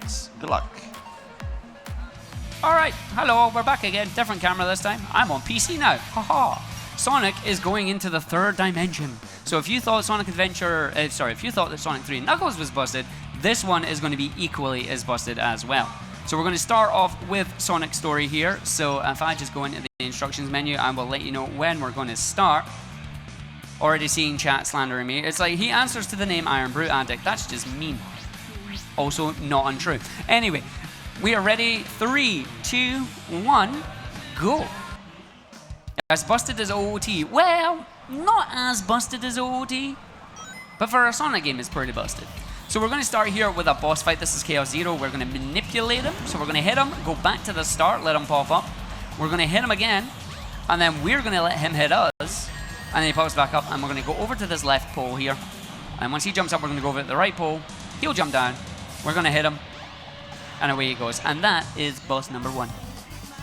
Thanks. Good luck. Alright, hello, we're back again. Different camera this time. I'm on PC now. Haha. Sonic is going into the third dimension. So if you thought Sonic Adventure, if you thought that Sonic 3 Knuckles was busted, this one is going to be equally as busted as well. So we're going to start off with Sonic's story here. So if I just go into the instructions menu, I will let you know when we're going to start. Already seeing chat slandering me. It's like, he answers to the name Iron Brute Addict. That's just mean. Also not untrue. Anyway, we are ready. 3, 2, 1, go. As busted as OOT. Well, not as busted as OOT, but for a Sonic game, it's pretty busted. So we're going to start here with a boss fight. This is Chaos Zero. We're going to manipulate him. So we're going to hit him, go back to the start, let him pop up. We're going to hit him again, and then we're going to let him hit us, and then he pops back up, and we're going to go over to this left pole here. And once he jumps up, we're going to go over to the right pole. He'll jump down. We're going to hit him, and away he goes. And that is boss number 1.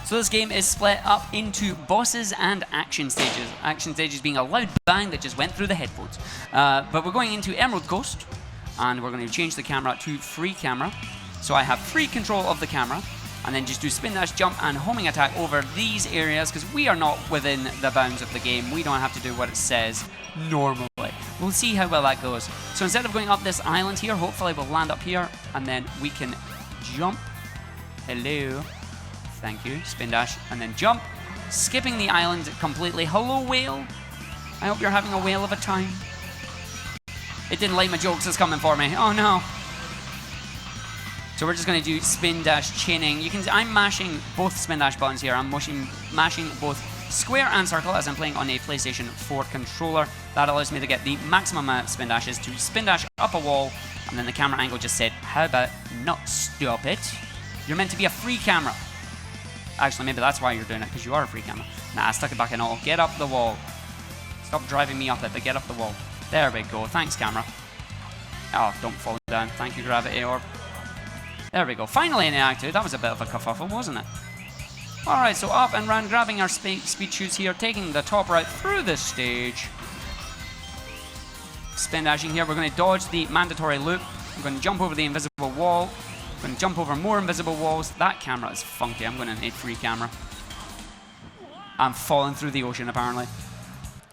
So this game is split up into bosses and action stages. Action stages being a loud bang that just went through the headphones. But we're going into Emerald Coast, and we're going to change the camera to free camera. So I have free control of the camera, and then just do spin dash, jump, and homing attack over these areas, because we are not within the bounds of the game. We don't have to do what it says normally. We'll see how well that goes. So instead of going up this island here, hopefully we'll land up here, and then we can jump. Hello. Thank you. Spin dash, and then jump. Skipping the island completely. Hello, whale. I hope you're having a whale of a time. It didn't like my jokes. It's coming for me. Oh, no. So we're just going to do spin dash chaining. You can. I'm mashing both spin dash buttons here. I'm mashing both square and circle as I'm playing on a PlayStation 4 controller. That allows me to get the maximum amount of spin dashes to spin dash up a wall, and then the camera angle just said, how about not stop it? You're meant to be a free camera. Actually, maybe that's why you're doing it, because you are a free camera. Nah, I stuck it back in all. Get up the wall. Stop driving me up it, but get up the wall. There we go. Thanks, camera. Oh, don't fall down. Thank you, gravity orb. There we go. Finally in the Act 2. That was a bit of a kerfuffle, wasn't it? Alright, so up and round, grabbing our speed shoots here, taking the top route through this stage. Spin dashing here. We're going to dodge the mandatory loop. We're going to jump over the invisible wall. We're going to jump over more invisible walls. That camera is funky. I'm going to need free camera. I'm falling through the ocean, apparently.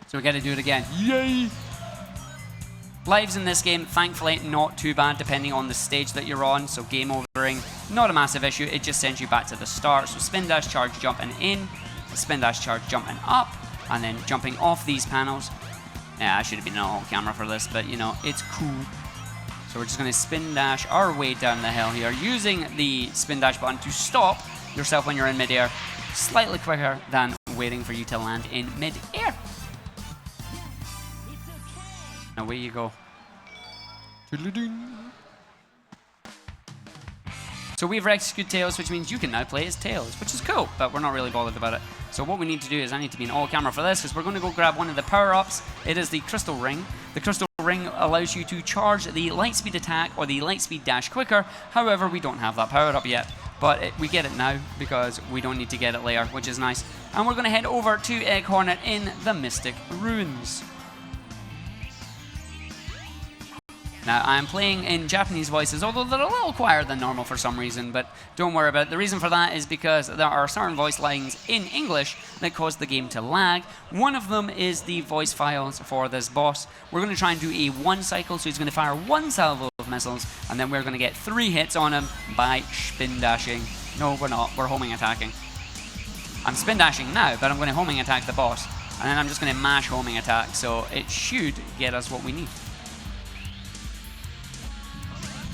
So we got to do it again. Yay! Lives in this game, thankfully, not too bad depending on the stage that you're on. So game overing, not a massive issue. It just sends you back to the start. So spin dash charge jumping in, spin dash charge jumping up, and then jumping off these panels. Yeah, I should have been on all camera for this, but you know, it's cool. So we're just going to spin dash our way down the hill here, using the spin dash button to stop yourself when you're in midair, slightly quicker than waiting for you to land in midair. Away you go. So we've rescued Tails, which means you can now play as Tails, which is cool, but we're not really bothered about it. So what we need to do is I need to be in all camera for this, because we're going to go grab one of the power-ups. It is the Crystal Ring. The Crystal Ring allows you to charge the Lightspeed attack or the Lightspeed dash quicker. However, we don't have that power-up yet, but we get it now because we don't need to get it later, which is nice. And we're going to head over to Egg Hornet in the Mystic Ruins. Now, I'm playing in Japanese voices, although they're a little quieter than normal for some reason, but don't worry about it. The reason for that is because there are certain voice lines in English that cause the game to lag. One of them is the voice files for this boss. We're going to try and do a 1 cycle, so he's going to fire 1 salvo of missiles, and then we're going to get 3 hits on him by spin dashing. No, we're not. We're homing attacking. I'm spin dashing now, but I'm going to homing attack the boss, and then I'm just going to mash homing attack, so it should get us what we need.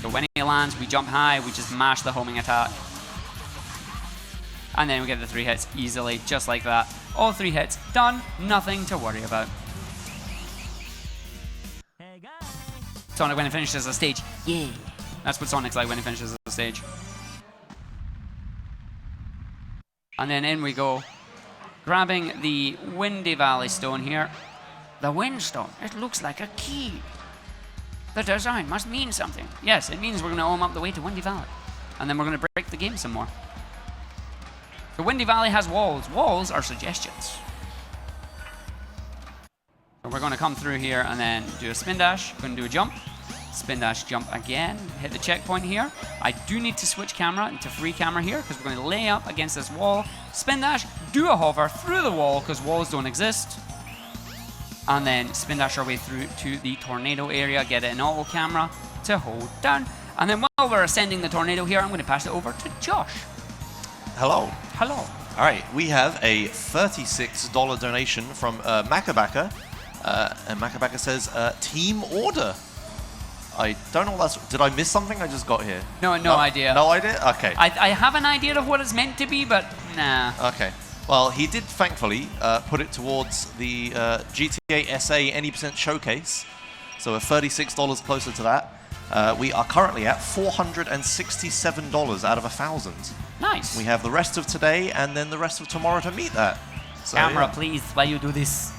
So when he lands, we jump high, we just mash the homing attack. And then we get the 3 hits easily, just like that. All 3 hits, done, nothing to worry about. Sonic when he finishes a stage, yeah. That's what Sonic's like when he finishes a stage. And then in we go, grabbing the Windy Valley Stone here. The Wind Stone, it looks like a key. The design must mean something. Yes, it means we're going to ohm up the way to Windy Valley. And then we're going to break the game some more. The Windy Valley has walls. Walls are suggestions. So we're going to come through here and then do a spin dash. We're going to do a jump. Spin dash jump again, hit the checkpoint here. I do need to switch camera into free camera here because we're going to lay up against this wall. Spin dash, do a hover through the wall because walls don't exist. And then spin dash our way through to the tornado area, get it in auto camera to hold down. And then while we're ascending the tornado here, I'm going to pass it over to Josh. Hello. Hello. All right, we have a $36 donation from Macabaka. And Macabaka says, team order. I don't know what that's... Did I miss something? I just got here. No idea. No idea? Okay. I have an idea of what it's meant to be, but nah. Okay. Well, he did, thankfully, put it towards the GTA SA Any% Showcase. So we're $36 closer to that. We are currently at $467 out of 1,000. Nice. We have the rest of today and then the rest of tomorrow to meet that. So, camera, yeah. please, while you do this.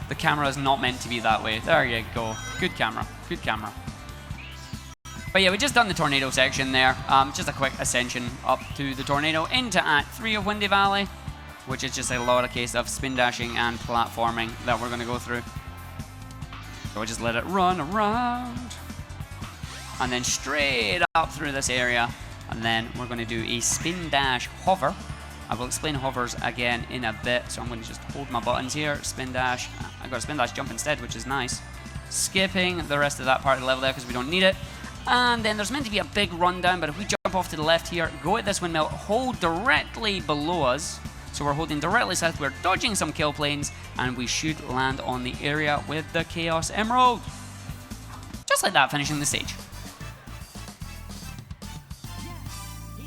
The camera is not meant to be that way. There you go. Good camera. Good camera. But yeah, we just done the tornado section there. Just a quick ascension up to the tornado into Act 3 of Windy Valley, which is just a lot of case of spin dashing and platforming that we're going to go through. So we'll just let it run around. And then straight up through this area. And then we're going to do a spin dash hover. I will explain hovers again in a bit. So I'm going to just hold my buttons here. Spin dash. I got a spin dash jump instead, which is nice. Skipping the rest of that part of the level there because we don't need it. And then there's meant to be a big rundown, but if we jump off to the left here, go at this windmill, hold directly below us. So we're holding directly south, we're dodging some kill planes, and we should land on the area with the Chaos Emerald. Just like that, finishing the stage.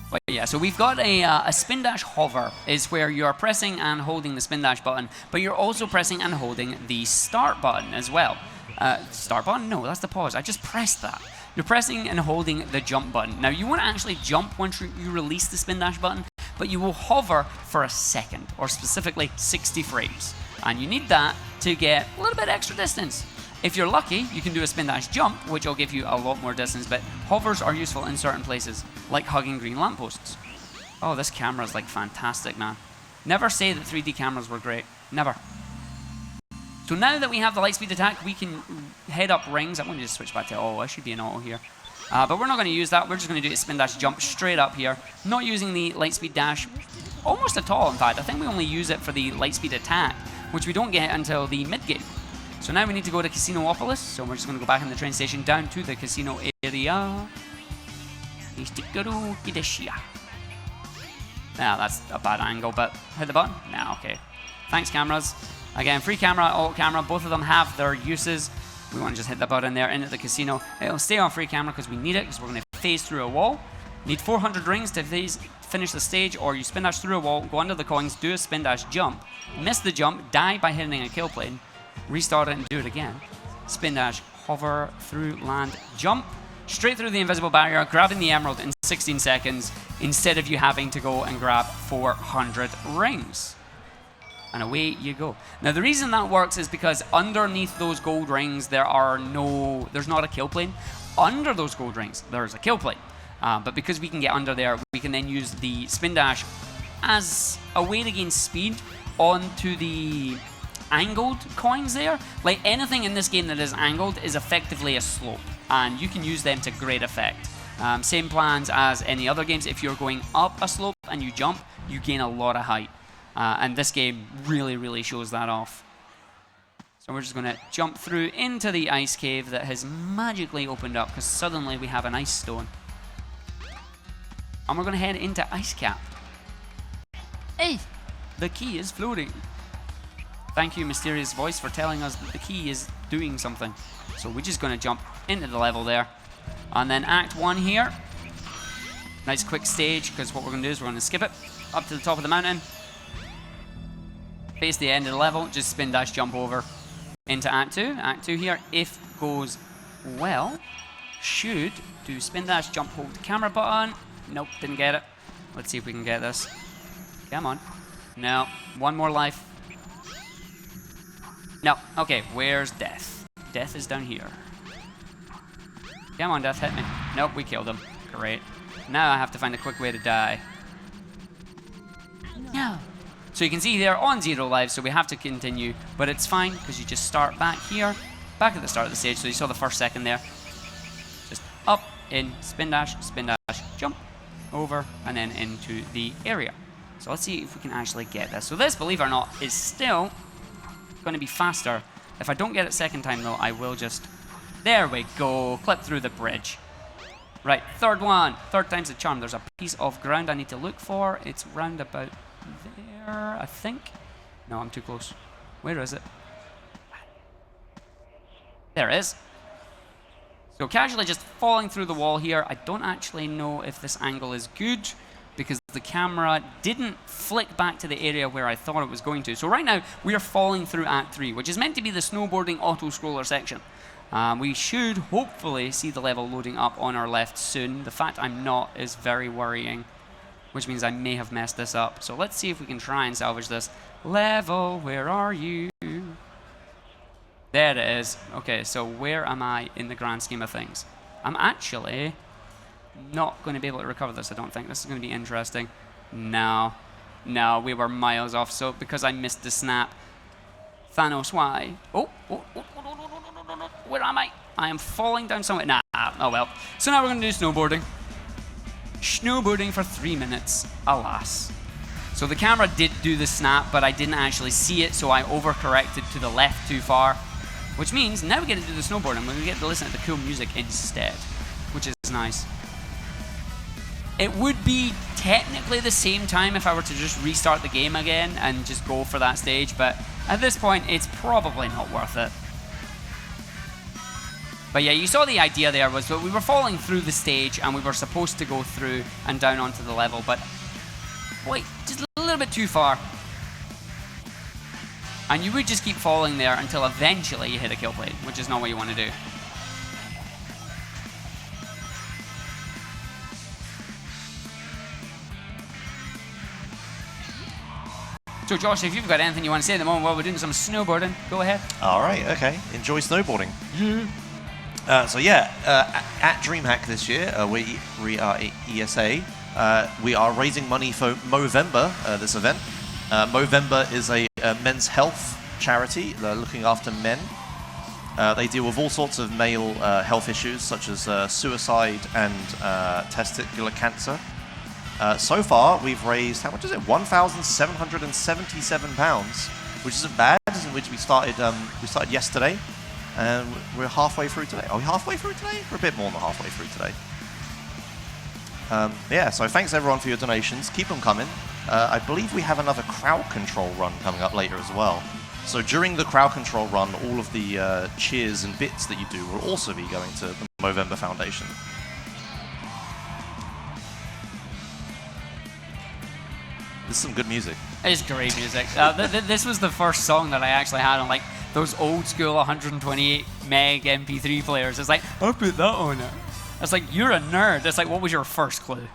But yeah, so we've got a spin dash hover is where you're pressing and holding the spin dash button, but you're also pressing and holding the start button as well. Start button? No, that's the pause. I just pressed that. You're pressing and holding the jump button. Now, you won't actually jump once you release the spin dash button, but you will hover for a second, or specifically 60 frames. And you need that to get a little bit extra distance. If you're lucky, you can do a spin dash jump, which will give you a lot more distance, but hovers are useful in certain places, like hugging green lampposts. Oh, this camera is like fantastic, man. Never say that 3D cameras were great. Never. So now that we have the lightspeed attack, we can head up rings. I'm going to just switch back to auto. I should be in auto here. But we're not going to use that. We're just going to do a spin dash jump straight up here. Not using the lightspeed dash almost at all, in fact. I think we only use it for the lightspeed attack, which we don't get until the mid-game. So now we need to go to Casinoopolis. So we're just going to go back in the train station down to the casino area. Now that's a bad angle, but hit the button. Now, okay. Thanks, cameras. Again, free camera, alt camera, both of them have their uses. We want to just hit the button there into the casino. It'll stay on free camera because we need it, because we're going to phase through a wall. Need 400 rings to finish the stage, or you spin dash through a wall, go under the coins, do a spin dash jump, miss the jump, die by hitting a kill plane, restart it and do it again. Spin dash, hover through, land, jump, straight through the invisible barrier, grabbing the emerald in 16 seconds, instead of you having to go and grab 400 rings. And away you go. Now the reason that works is because underneath those gold rings there's not a kill plane. Under those gold rings there's a kill plane. But because we can get under there, we can then use the spin dash as a way to gain speed onto the angled coins there. Like anything in this game that is angled is effectively a slope, and you can use them to great effect. Same plans as any other games. If you're going up a slope and you jump, you gain a lot of height. And this game really, really shows that off. So we're just going to jump through into the ice cave that has magically opened up because suddenly we have an ice stone. And we're going to head into Ice Cap. Hey, the key is floating. Thank you, mysterious voice, for telling us that the key is doing something. So we're just going to jump into the level there. And then Act 1 here. Nice quick stage, because what we're going to do is we're going to skip it up to the top of the mountain. Face the end of the level, just spin dash jump over into Act 2. Act 2 here, if goes well, should do spin dash jump, hold the camera button. Nope, didn't get it. Let's see if we can get this. Come on. No, one more life. No, okay, where's Death? Death is down here. Come on, Death, hit me. Nope, we killed him. Great. Now I have to find a quick way to die. No. So you can see they're on 0 lives, so we have to continue, but it's fine because you just start back here, back at the start of the stage. So you saw the first second there. in, spin dash, jump, over, and then into the area. So let's see if we can actually get this. So this, believe it or not, is still going to be faster. If I don't get it second time though, I will just, there we go, clip through the bridge. Right, third one, third time's the charm. There's a piece of ground I need to look for. It's round about there, I think. No, I'm too close. Where is it? There it is. So casually just falling through the wall here. I don't actually know if this angle is good because the camera didn't flick back to the area where I thought it was going to. So right now, we are falling through Act 3, which is meant to be the snowboarding auto-scroller section. We should hopefully see the level loading up on our left soon. The fact I'm not is very worrying, which means I may have messed this up. So let's see if we can try and salvage this. Level, where are you? There it is. Okay, so where am I in the grand scheme of things? I'm actually not going to be able to recover this, I don't think. This is going to be interesting. No, we were miles off. So because I missed the snap. Thanos, why? Oh, no. Where am I? I am falling down somewhere. Nah, oh well. So now we're going to do snowboarding. Snowboarding for 3 minutes, alas. So the camera did do the snap, but I didn't actually see it, so I overcorrected to the left too far. Which means now we get to do the snowboarding. We get to listen to the cool music instead, which is nice. It would be technically the same time if I were to just restart the game again and just go for that stage, but at this point, it's probably not worth it. But yeah, you saw the idea there was that we were falling through the stage and we were supposed to go through and down onto the level, but wait, just a little bit too far. And you would just keep falling there until eventually you hit a kill plate, which is not what you want to do. So Josh, if you've got anything you want to say at the moment while we're doing some snowboarding, go ahead. All right, okay. Enjoy snowboarding. At Dreamhack this year, we are ESA. We are raising money for Movember, this event. Movember is a men's health charity. They're looking after men. They deal with all sorts of male health issues, such as suicide and testicular cancer. So far, we've raised, how much is it? £1,777, which isn't bad, which we started yesterday, and we're halfway through today. Are we halfway through today? We're a bit more than halfway through today. So thanks everyone for your donations. Keep them coming. I believe we have another crowd control run coming up later as well. So during the crowd control run, all of the cheers and bits that you do will also be going to the Movember Foundation. This is some good music. It's great music. This was the first song that I actually had on like those old school 128 meg MP3 players. It's like, I put that on it. It's like, you're a nerd. It's like, what was your first clue?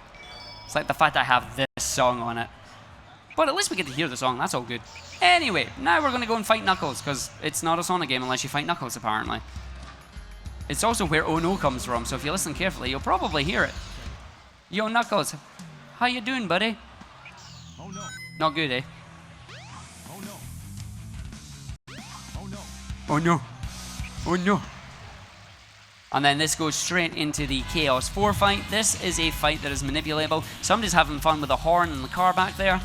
It's like the fact I have this song on it. But at least we get to hear the song. That's all good. Anyway, now we're going to go and fight Knuckles, because it's not a Sonic game unless you fight Knuckles, apparently. It's also where Oh No comes from, so if you listen carefully, you'll probably hear it. Yo, Knuckles. How you doing, buddy? Oh no. Not good, eh? Oh no. Oh no. Oh no. Oh no. And then this goes straight into the Chaos 4 fight. This is a fight that is manipulatable. Somebody's having fun with the horn in the car back there.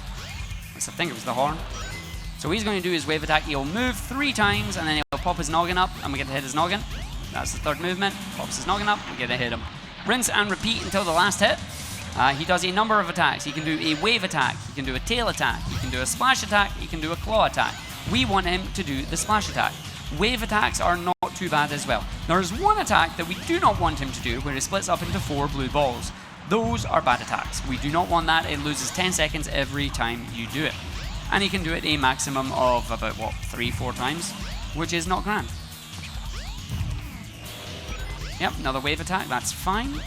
I think it was the horn. So he's going to do his wave attack. He'll move 3 times and then he'll pop his noggin up and we get to hit his noggin. That's the third movement. Pops his noggin up, we get to hit him. Rinse and repeat until the last hit. He does a number of attacks. He can do a wave attack, he can do a tail attack, he can do a splash attack, he can do a claw attack. We want him to do the splash attack. Wave attacks are not too bad as well. There is one attack that we do not want him to do where he splits up into 4 blue balls. Those are bad attacks. We do not want that. It loses 10 seconds every time you do it. And he can do it a maximum of about, 3-4 times, which is not grand. Yep, another wave attack, that's fine.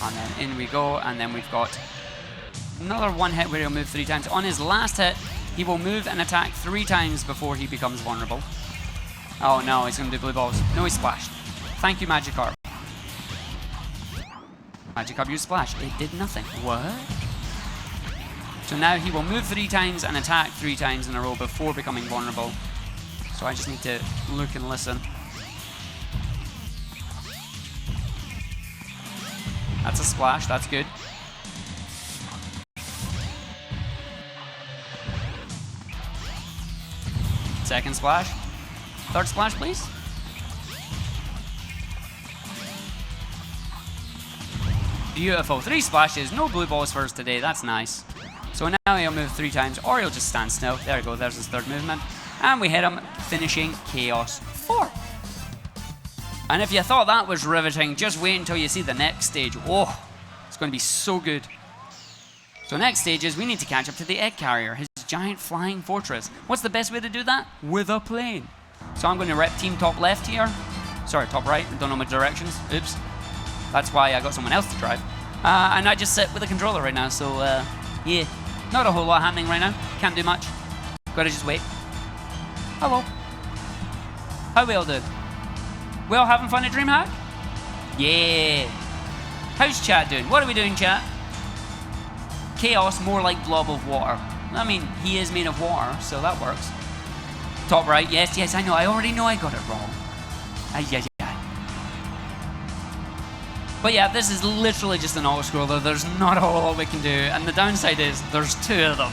And then in we go, and then we've got another one hit where he'll move 3 times. On his last hit, he will move and attack 3 times before he becomes vulnerable. Oh no, he's going to do blue balls. No, he splashed. Thank you, Magikarp. Magikarp used splash. It did nothing. What? So now he will move 3 times and attack 3 times in a row before becoming vulnerable. So I just need to look and listen. That's a splash, that's good. Second splash. Third splash, please. Beautiful. 3 splashes, no blue balls first today, that's nice. So now he'll move 3 times, or he'll just stand still. There we go, there's his third movement. And we hit him, finishing Chaos 4. And if you thought that was riveting, just wait until you see the next stage. Oh, it's going to be so good. So next stage is we need to catch up to the egg carrier, his giant flying fortress. What's the best way to do that? With a plane. So I'm going to rep team top left here. Sorry, top right, I don't know my directions. Oops. That's why I got someone else to drive. And I just sit with the controller right now, so yeah. Not a whole lot happening right now. Can't do much. Gotta just wait. Hello. How we all doing? We all having fun at Dreamhack? Yeah. How's chat doing? What are we doing, chat? Chaos, more like blob of water. I mean, he is made of water, so that works. Top right, yes, yes, I know. I already know I got it wrong. Yeah. But yeah, this is literally just an auto-scroller. There's not a whole lot we can do, and the downside is there's 2 of them.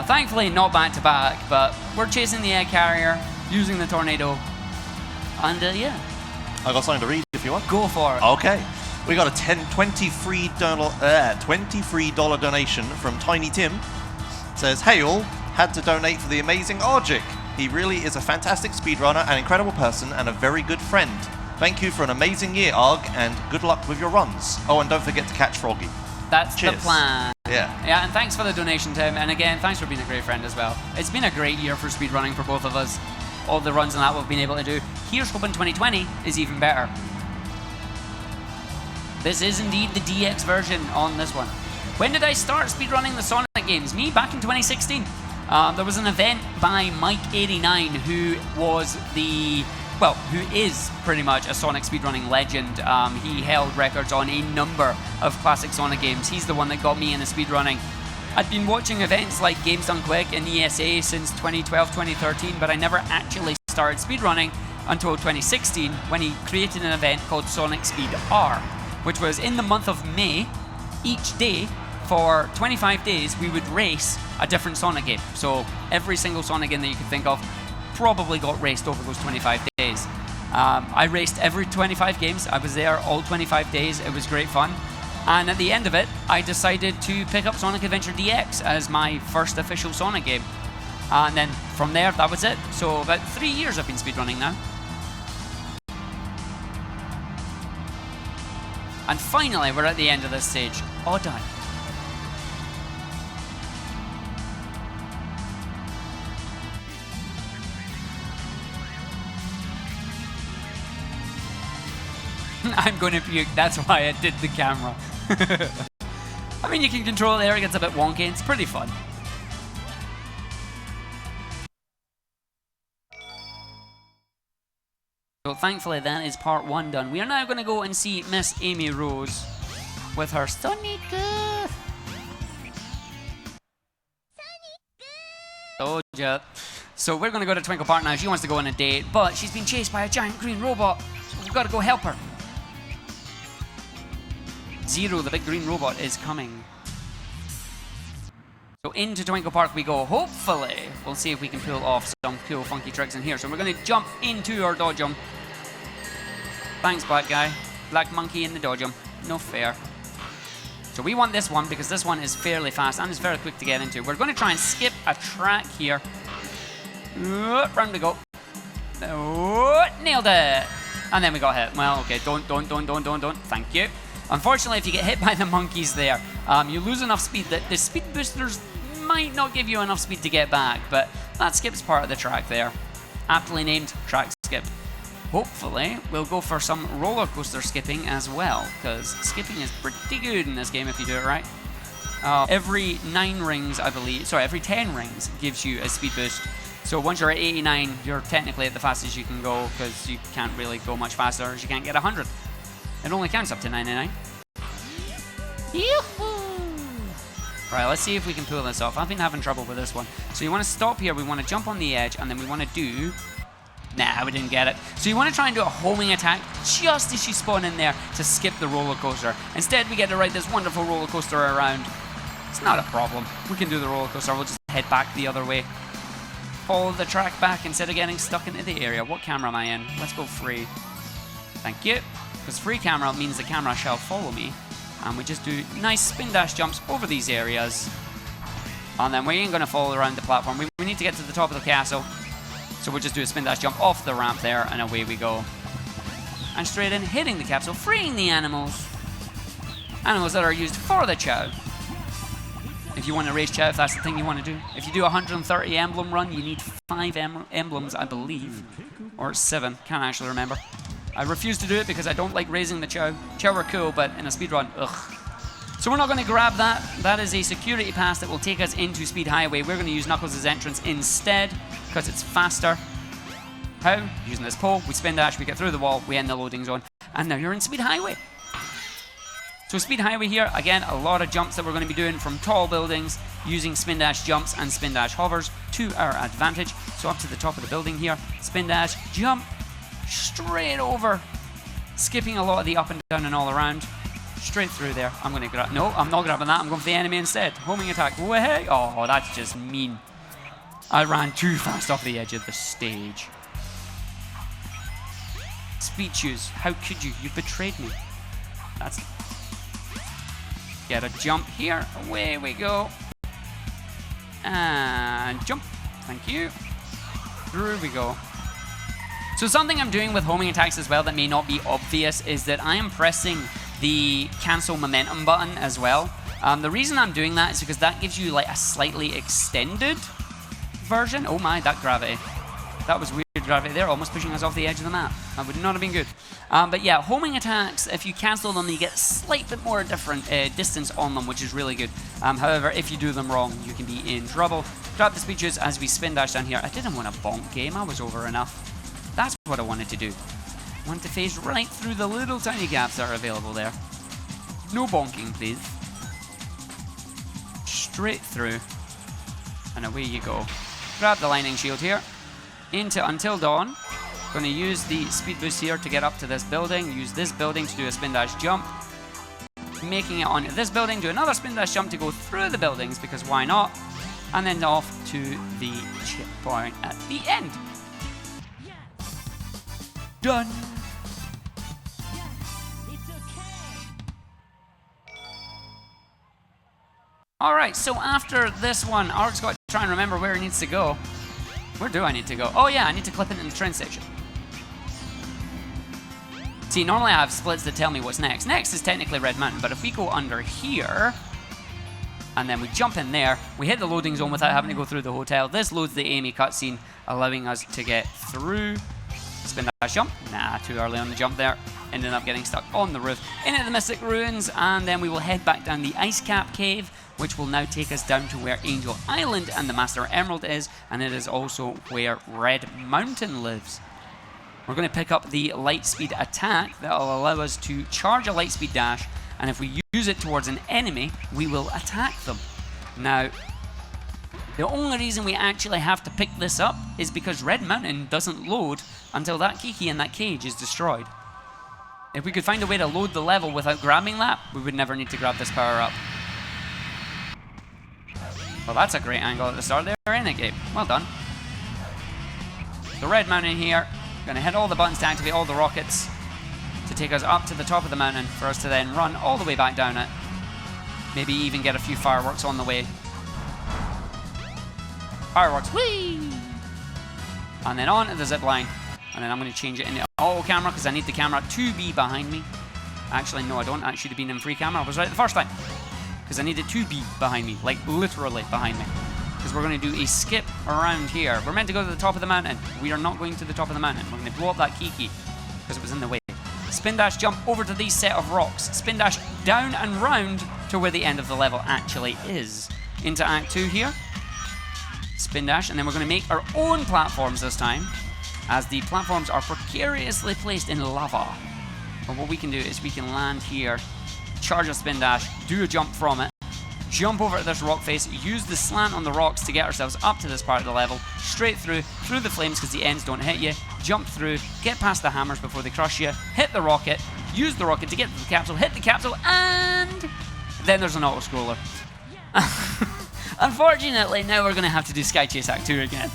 Thankfully, not back-to-back, but we're chasing the egg carrier, using the tornado, and yeah. I got something to read if you want. Go for it. Okay. We got a $23 donation from Tiny Tim. It says, hey all, had to donate for the amazing Argick. He really is a fantastic speedrunner, an incredible person, and a very good friend. Thank you for an amazing year, Arg, and good luck with your runs. Oh, and don't forget to catch Froggy. That's Cheers. the plan. Yeah. Yeah, and thanks for the donation, Tim. And again, thanks for being a great friend as well. It's been a great year for speedrunning for both of us. All the runs and that we've been able to do. Here's hoping 2020 is even better. This is indeed the DX version on this one. When did I start speedrunning the Sonic games? Me, back in 2016. There was an event by Mike89, who was who is pretty much a Sonic speedrunning legend. He held records on a number of classic Sonic games. He's the one that got me into speedrunning. I'd been watching events like Games Done Quick and ESA since 2012, 2013, but I never actually started speedrunning until 2016 when he created an event called Sonic Speed R, which was in the month of May. Each day, for 25 days, we would race a different Sonic game. So every single Sonic game that you could think of probably got raced over those 25 days. I raced every 25 games. I was there all 25 days. It was great fun. And at the end of it, I decided to pick up Sonic Adventure DX as my first official Sonic game. And then from there, that was it. So about 3 years I've been speedrunning now. And finally, we're at the end of this stage. All done. I'm going to puke, that's why I did the camera. I mean, you can control it there, it gets a bit wonky, it's pretty fun. So thankfully that is part 1 done. We are now going to go and see Miss Amy Rose with her Sonic. Told ya. So we're going to go to Twinkle Park now. She wants to go on a date, but she's been chased by a giant green robot. So we've got to go help her. Zero, the big green robot, is coming. So into Twinkle Park we go. Hopefully, we'll see if we can pull off some cool, funky tricks in here. So we're going to jump into our dodgem. Thanks, black guy. Black monkey in the dodgem. No fair. So we want this one because this one is fairly fast and is very quick to get into. We're going to try and skip a track here. Round we go. Nailed it. And then we got hit. Well, okay. Don't. Thank you. Unfortunately, if you get hit by the monkeys there, you lose enough speed that the speed boosters might not give you enough speed to get back, but that skips part of the track there. Aptly named track skip. Hopefully, we'll go for some roller coaster skipping as well, because skipping is pretty good in this game if you do it right. Every 9 rings, I believe, sorry, every 10 rings gives you a speed boost. So once you're at 89, you're technically at the fastest you can go, because you can't really go much faster as you can't get 100. It only counts up to 99. Yoo-hoo! Right, let's see if we can pull this off. I've been having trouble with this one. So you want to stop here, we want to jump on the edge, and then we want to do Nah, we didn't get it. So you want to try and do a homing attack just as you spawn in there to skip the roller coaster. Instead, we get to ride this wonderful roller coaster around. It's not a problem. We can do the roller coaster. We'll just head back the other way. Follow the track back instead of getting stuck into the area. What camera am I in? Let's go free. Thank you. Because free camera means the camera shall follow me. And we just do nice spin dash jumps over these areas. And then we ain't going to follow around the platform. We need to get to the top of the castle. So we'll just do a spin dash jump off the ramp there, and away we go. And straight in, hitting the capsule, freeing the animals. Animals that are used for the chow. If you want to raise chow, if that's the thing you want to do. If you do a 130 emblem run, you need 5 emblems, I believe. Or 7, can't actually remember. I refuse to do it because I don't like raising the chow. Chow are cool, but in a speedrun, ugh. So we're not going to grab that. That is a security pass that will take us into Speed Highway. We're going to use Knuckles' entrance instead because it's faster. How? Using this pole, we spin dash, we get through the wall, we end the loading zone, and now you're in Speed Highway. So Speed Highway here, again, a lot of jumps that we're going to be doing from tall buildings using spin dash jumps and spin dash hovers to our advantage. So up to the top of the building here, spin dash, jump, straight over, skipping a lot of the up and down and all around. Straight through there. I'm going to grab... No, I'm not grabbing that. I'm going for the enemy instead. Homing attack. Way! Oh, that's just mean. I ran too fast off the edge of the stage. Speed shoes. How could you? You betrayed me. That's... Get a jump here. Away we go. And jump. Thank you. Through we go. So something I'm doing with homing attacks as well that may not be obvious is that I am pressing the cancel momentum button as well. The reason I'm doing that is because that gives you like a slightly extended version. Oh my, that gravity. That was weird gravity there, almost pushing us off the edge of the map. That would not have been good. But yeah, homing attacks, if you cancel them, you get a slight bit more different distance on them, which is really good. However, if you do them wrong, you can be in trouble. Grab the speed shoes as we spin dash down here. I didn't want a bonk game, I was over enough. That's what I wanted to do. I want to phase right through the little tiny gaps that are available there. No bonking, please. Straight through. And away you go. Grab the lightning shield here. Into Until Dawn. Going to use the speed boost here to get up to this building. Use this building to do a spin dash jump. Making it onto this building. Do another spin dash jump to go through the buildings, because why not? And then off to the checkpoint at the end. Done. Alright, so after this one, Arg's got to try and remember where he needs to go. Where do I need to go? Oh yeah, I need to clip it in the train station. See, normally I have splits that tell me what's next. Next is technically Red Mountain, but if we go under here, and then we jump in there, we hit the loading zone without having to go through the hotel. This loads the Amy cutscene, allowing us to get through. Spin dash jump. Nah, too early on the jump there. Ended up getting stuck on the roof. Into the Mystic Ruins, and then we will head back down the Ice Cap Cave, which will now take us down to where Angel Island and the Master Emerald is, and it is also where Red Mountain lives. We're going to pick up the Lightspeed attack that will allow us to charge a Lightspeed dash, and if we use it towards an enemy, we will attack them. Now, the only reason we actually have to pick this up is because Red Mountain doesn't load until that Kiki in that cage is destroyed. If we could find a way to load the level without grabbing that, we would never need to grab this power up. Well, that's a great angle at the start there, isn't it, Gabe? Well done. So Red Mountain here. Going to hit all the buttons to activate all the rockets to take us up to the top of the mountain for us to then run all the way back down it. Maybe even get a few fireworks on the way. Fireworks, whee! And then on to the zip line. And then I'm going to change it into auto camera because I need the camera to be behind me. Actually, no, I don't. I should have been in free camera. I was right the first time. Because I need it to be behind me, like literally behind me. Because we're going to do a skip around here. We're meant to go to the top of the mountain. We are not going to the top of the mountain. We're going to blow up that Kiki because it was in the way. Spin dash jump over to these set of rocks. Spin dash down and round to where the end of the level actually is. Into Act 2 here. Spin dash, and then we're going to make our own platforms this time, as the platforms are precariously placed in lava. But what we can do is we can land here, charge a spin dash, do a jump from it, jump over to this rock face, use the slant on the rocks to get ourselves up to this part of the level, straight through the flames because the ends don't hit you, jump through, get past the hammers before they crush you, hit the rocket, use the rocket to get to the capsule, hit the capsule, and then there's an auto-scroller. Unfortunately, now we're going to have to do Sky Chase Act 2 again.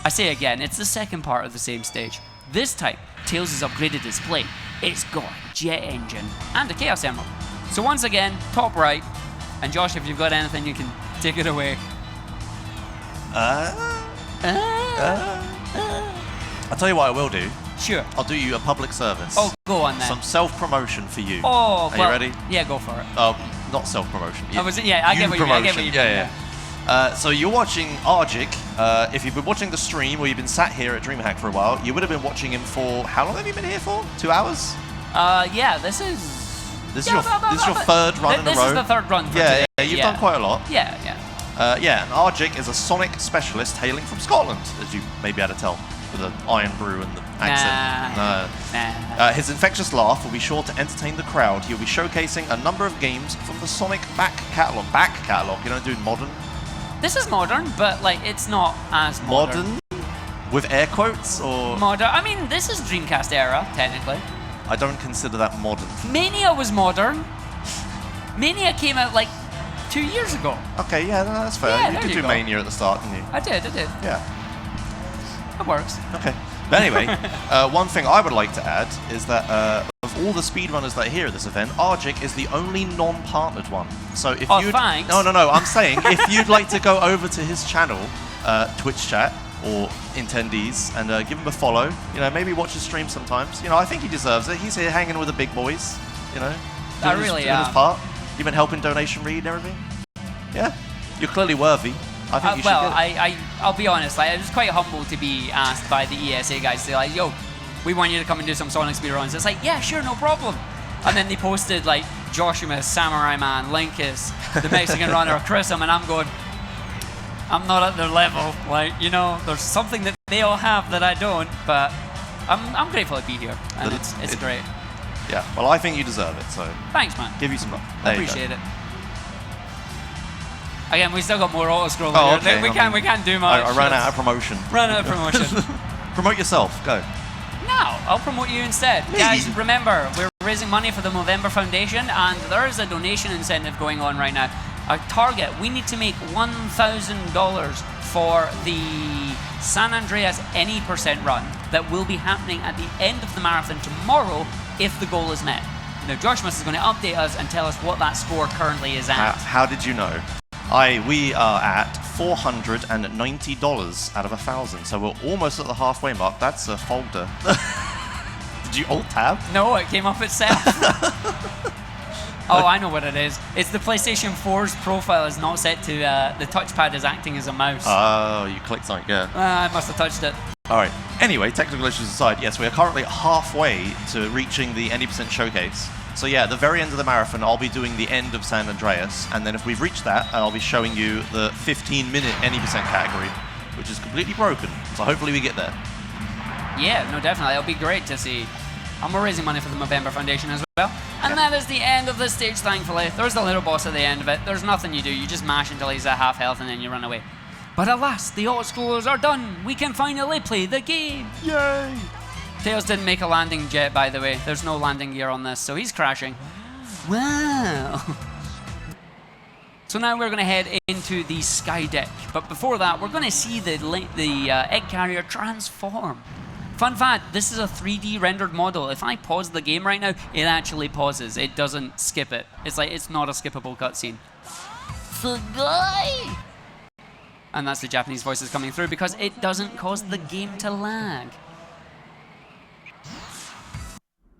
I say again, it's the second part of the same stage. This time, Tails has upgraded his plane. It's got a jet engine and a Chaos Emerald. So once again, top right, and Josh, if you've got anything, you can take it away. I'll tell you what I will do. Sure. I'll do you a public service. Oh, go on then. Some self-promotion for you. Oh, Are you ready? Yeah, go for it. Not self-promotion. Oh, was it? Yeah, I get what you mean. Yeah. So you're watching Argick. If you've been watching the stream or you've been sat here at Dreamhack for a while, you would have been watching him for, how long have you been here for? 2 hours? Yeah, this is your third run in a row? This is the third run for today. Yeah, you've done quite a lot. Yeah. And Argick is a Sonic specialist hailing from Scotland, as you may be able to tell with the iron brew and the accent. Nah. His infectious laugh will be sure to entertain the crowd. He'll be showcasing a number of games from the Sonic back catalogue. Back catalogue, you don't do modern? This is modern, but like it's not as modern. With air quotes, or? Modern. I mean, this is Dreamcast era, technically. I don't consider that modern. Mania was modern. Mania came out like 2 years ago. Okay, yeah, no, that's fair. Yeah, you could do Mania at the start, didn't you? I did. Yeah. It works. Okay. But anyway, one thing I would like to add is that of all the speedrunners that are here at this event, Argick is the only non-partnered one. So if thanks. No, I'm saying if you'd like to go over to his channel, Twitch chat, or attendees, and give him a follow, maybe watch his stream sometimes. I think he deserves it. He's here hanging with the big boys, doing his part. You've been helping donation read and everything. Yeah, you're clearly worthy. I think you should get it. I'll be honest. I was quite humbled to be asked by the ESA guys to like, yo, we want you to come and do some Sonic speedruns. It's like, yeah, sure, no problem. And then they posted like Joshua, Samurai Man, Linkus, the Mexican runner, Chrisum, and I'm going, I'm not at their level. Like, there's something that they all have that I don't, but I'm grateful to be here, and it's great. Yeah, well, I think you deserve it, so thanks, man. Give you some love. I appreciate it. Again, we still got more auto-scrolling. Oh, okay. We can't do much. I ran out of promotion. Promote yourself. Go. No, I'll promote you instead. Me? Guys, remember, we're raising money for the Movember Foundation, and there is a donation incentive going on right now. Our target, we need to make $1,000 for the San Andreas Any % run that will be happening at the end of the marathon tomorrow if the goal is met. Now, Josh is going to update us and tell us what that score currently is at. How did you know? We are at $490 out of 1,000, so we're almost at the halfway mark. That's a folder. Did you alt-tab? No, it came up itself. Oh, I know what it is. It's the PlayStation 4's profile is not set to, the touchpad is acting as a mouse. Oh, you clicked on it, yeah. I must have touched it. Alright, anyway, technical issues aside, yes, we are currently halfway to reaching the Any % showcase. So yeah, at the very end of the marathon, I'll be doing the end of San Andreas, and then if we've reached that, I'll be showing you the 15-minute Any % category, which is completely broken. So hopefully we get there. Yeah, no, definitely. It'll be great to see. And we're raising money for the Movember Foundation as well. And that is the end of this stage, thankfully. There's the little boss at the end of it. There's nothing you do. You just mash until he's at half health and then you run away. But alas, the auto-scrollers are done. We can finally play the game. Yay! Tails didn't make a landing jet, by the way. There's no landing gear on this, so he's crashing. Wow! So now we're going to head into the sky deck. But before that, we're going to see the egg carrier transform. Fun fact, this is a 3D rendered model. If I pause the game right now, it actually pauses. It doesn't skip it. It's like, it's not a skippable cutscene. Sugoi! And that's the Japanese voices coming through because it doesn't cause the game to lag.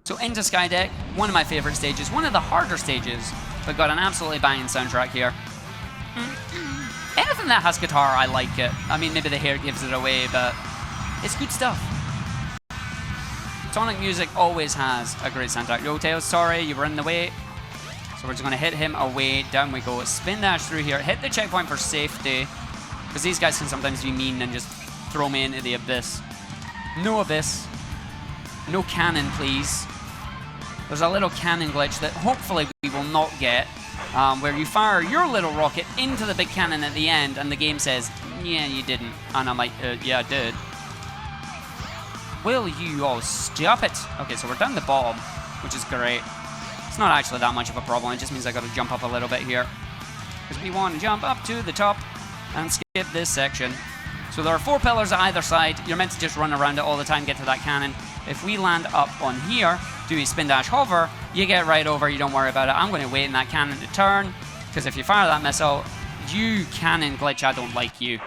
So into Skydeck, one of my favorite stages, one of the harder stages, but got an absolutely banging soundtrack here. Anything that has guitar, I like it. I mean, maybe the hair gives it away, but it's good stuff. Sonic music always has a great soundtrack. Yo, Tails, sorry, you were in the way. So we're just going to hit him away. Down we go. Spin dash through here. Hit the checkpoint for safety. Because these guys can sometimes be mean and just throw me into the abyss. No abyss. No cannon, please. There's a little cannon glitch that hopefully we will not get. where you fire your little rocket into the big cannon at the end, and the game says, yeah, you didn't. And I'm like, yeah, I did. Will you all stop it? Okay, so we're down the bottom, which is great. It's not actually that much of a problem. It just means I got to jump up a little bit here, because we want to jump up to the top and skip this section. So there are 4 pillars at either side. You're meant to just run around it all the time, get to that cannon. If we land up on here, do a spin dash hover, you get right over, you don't worry about it. I'm going to wait in that cannon to turn, because if you fire that missile, you cannon glitch, I don't like you.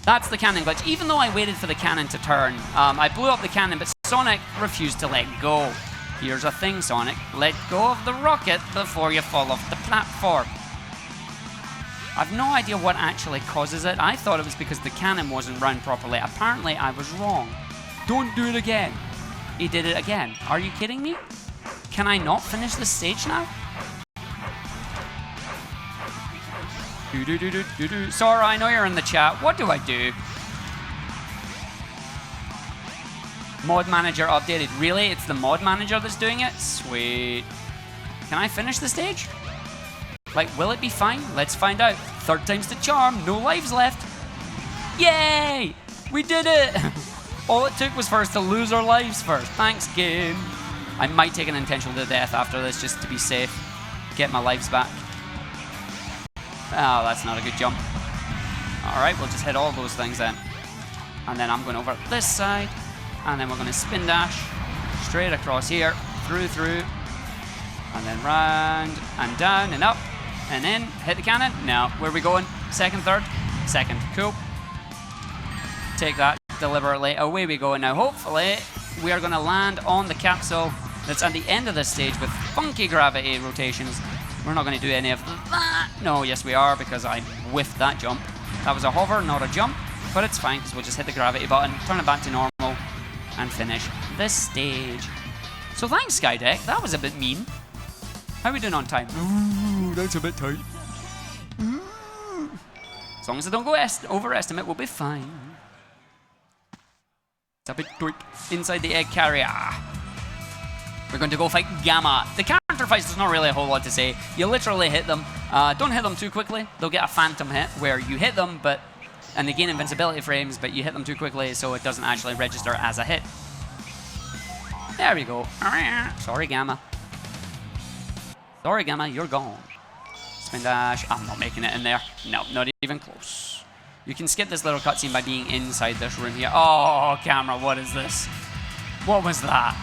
That's the cannon glitch. Even though I waited for the cannon to turn, I blew up the cannon, but Sonic refused to let go. Here's a thing, Sonic. Let go of the rocket before you fall off the platform. I've no idea what actually causes it. I thought it was because the cannon wasn't run properly. Apparently, I was wrong. Don't do it again. He did it again. Are you kidding me? Can I not finish this stage now? Sora, I know you're in the chat. What do I do? Mod Manager updated. Really? It's the Mod Manager that's doing it? Sweet. Can I finish the stage? Like, will it be fine? Let's find out. 3rd time's the charm. No lives left. Yay! We did it! All it took was for us to lose our lives first. Thanks, game. I might take an intentional to death after this just to be safe. Get my lives back. Oh, that's not a good jump. Alright, we'll just hit all those things then. And then I'm going over this side. And then we're going to spin dash straight across here. Through. And then round and down and up. And then hit the cannon. No, where are we going? 2nd, 3rd? 2nd. Cool. Take that deliberately. Away we go. Now, hopefully, we are going to land on the capsule that's at the end of this stage with funky gravity rotations. We're not going to do any of that. No, yes, we are, because I whiffed that jump. That was a hover, not a jump. But it's fine, because we'll just hit the gravity button, turn it back to normal, and finish this stage. So thanks, Skydeck. That was a bit mean. How are we doing on time? Ooh, that's a bit tight. As long as I don't go overestimate, we'll be fine. It's a bit tight. Inside the egg carrier. We're going to go fight Gamma. The character fights, there's not really a whole lot to say. You literally hit them. Don't hit them too quickly. They'll get a phantom hit where you hit them, and they gain invincibility frames, but you hit them too quickly, so it doesn't actually register as a hit. There we go. Sorry, Gamma. Sorry, Gamma, you're gone. Spin dash. I'm not making it in there. No, not even close. You can skip this little cutscene by being inside this room here. Oh, camera, what is this? What was that?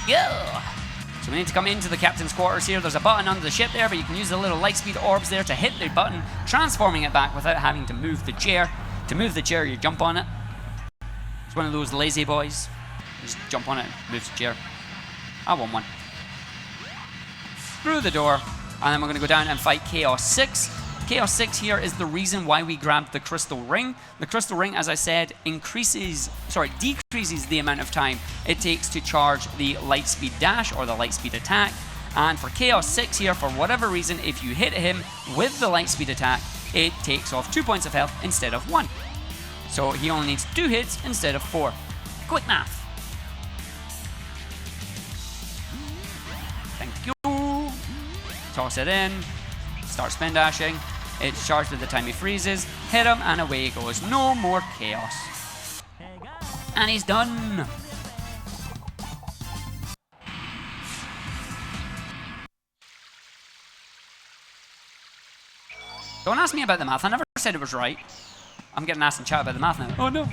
Yeah. So we need to come into the captain's quarters here. There's a button under the ship there, but you can use the little lightspeed orbs there to hit the button, transforming it back without having to move the chair. To move the chair, you jump on it. It's one of those lazy boys. Just jump on it and move the chair. I want one. Through the door, and then we're going to go down and fight Chaos 6. Chaos 6 here is the reason why we grabbed the crystal ring. The crystal ring, as I said, decreases the amount of time it takes to charge the lightspeed dash or the lightspeed attack. And for Chaos 6 here, for whatever reason, if you hit him with the lightspeed attack, it takes off 2 points of health instead of 1. So he only needs 2 hits instead of 4. Quick math. Thank you. Toss it in. Start spin dashing. It's charged at the time he freezes. Hit him, and away he goes. No more chaos. And he's done. Don't ask me about the math. I never said it was right. I'm getting asked in chat about the math now. Oh no.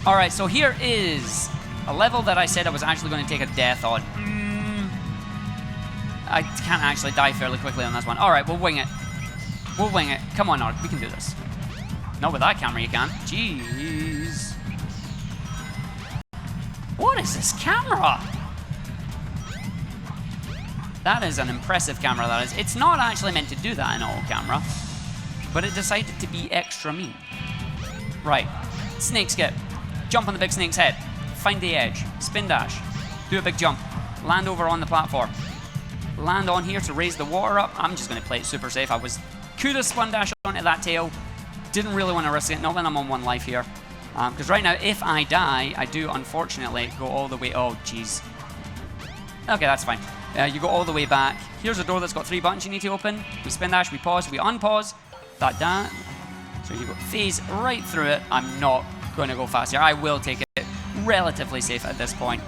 Alright, so here is a level that I said I was actually going to take a death on. I can't actually die fairly quickly on this one. Alright, we'll wing it. We'll wing it. Come on, Ark, we can do this. Not with that camera, you can't. Jeez. What is this camera? That is an impressive camera, that is. It's not actually meant to do that in all camera, but it decided to be extra mean. Right. Snake skip. Jump on the big snake's head. Find the edge. Spin dash. Do a big jump. Land over on the platform. Land on here to raise the water up. I'm just going to play it super safe. Could have spun dash onto that tail. Didn't really want to risk it. Not when I'm on 1 life here. Because right now, if I die, I do unfortunately go all the way. Oh, jeez. Okay, that's fine. You go all the way back. Here's a door that's got 3 buttons you need to open. We spin dash, we pause, we unpause. That down. So you go phase right through it. I'm not going to go fast here. I will take it relatively safe at this point.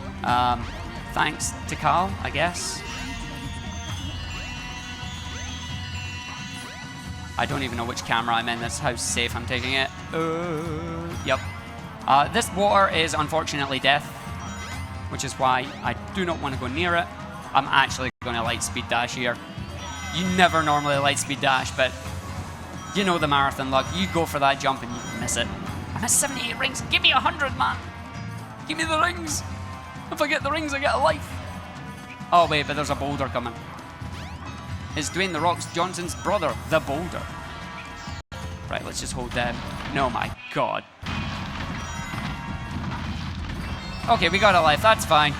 Thanks to Carl, I guess. I don't even know which camera I'm in. That's how safe I'm taking it. Yep. This water is unfortunately death, which is why I do not want to go near it. I'm actually going to light speed dash here. You never normally light speed dash, but you know the marathon luck. You go for that jump and you miss it. I'm at 78 rings. Give me 100, man. Give me the rings. If I get the rings, I get a life. Oh, wait, but there's a boulder coming. It's Dwayne The Rock Johnson's brother, the boulder. Right, let's just hold them. No, my God. Okay, we got a life. That's fine.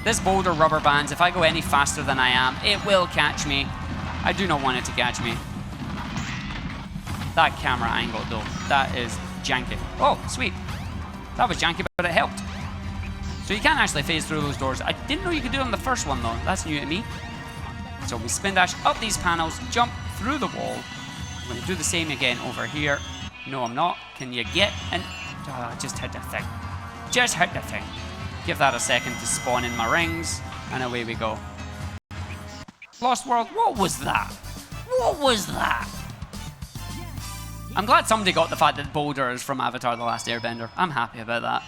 This boulder rubber bands. If I go any faster than I am, it will catch me. I do not want it to catch me. That camera angle, though, that is janky. Oh, sweet. That was janky, but it helped. So you can actually phase through those doors. I didn't know you could do it on the first one, though. That's new to me. So we spin dash up these panels, jump through the wall. I'm going to do the same again over here. No, I'm not. Can you get in? Just hit the thing. Just hit the thing. Give that a second to spawn in my rings, and away we go. Lost World, what was that? What was that? I'm glad somebody got the fact that Boulder is from Avatar: The Last Airbender. I'm happy about that.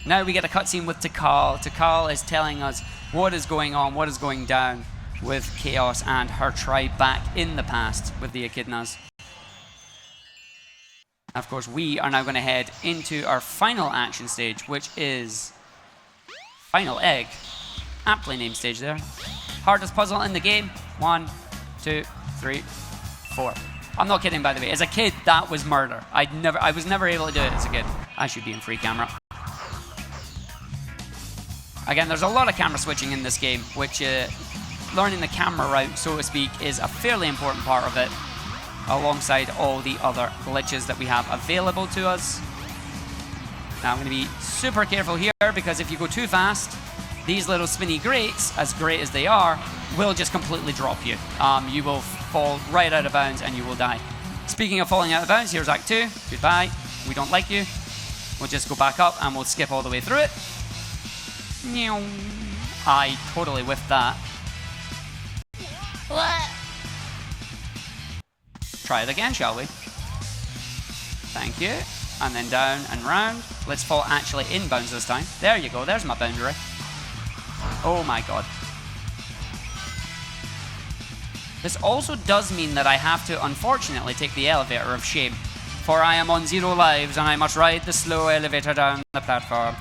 Now we get a cutscene with Tikal. Tikal is telling us what is going on, what is going down with Chaos and her tribe back in the past with the Echidnas. Of course, we are now going to head into our final action stage, which is Final Egg. Aptly named stage there. Hardest puzzle in the game. 1, 2, 3, 4. I'm not kidding, by the way. As a kid, that was murder. I was never able to do it as a kid. I should be in free camera. Again, there's a lot of camera switching in this game, which learning the camera route, so to speak, is a fairly important part of it, alongside all the other glitches that we have available to us. Now I'm going to be super careful here, because if you go too fast, these little spinny grates, as great as they are, will just completely drop you. You will fall right out of bounds and you will die. Speaking of falling out of bounds, here's Act 2. Goodbye. We don't like you. We'll just go back up and we'll skip all the way through it. I totally whiffed that. Try it again, shall we? Thank you. And then down and round. Let's fall actually in bounds this time. There you go. There's my boundary. Oh my God. This also does mean that I have to, unfortunately, take the elevator of shame. For I am on 0 lives and I must ride the slow elevator down the platform.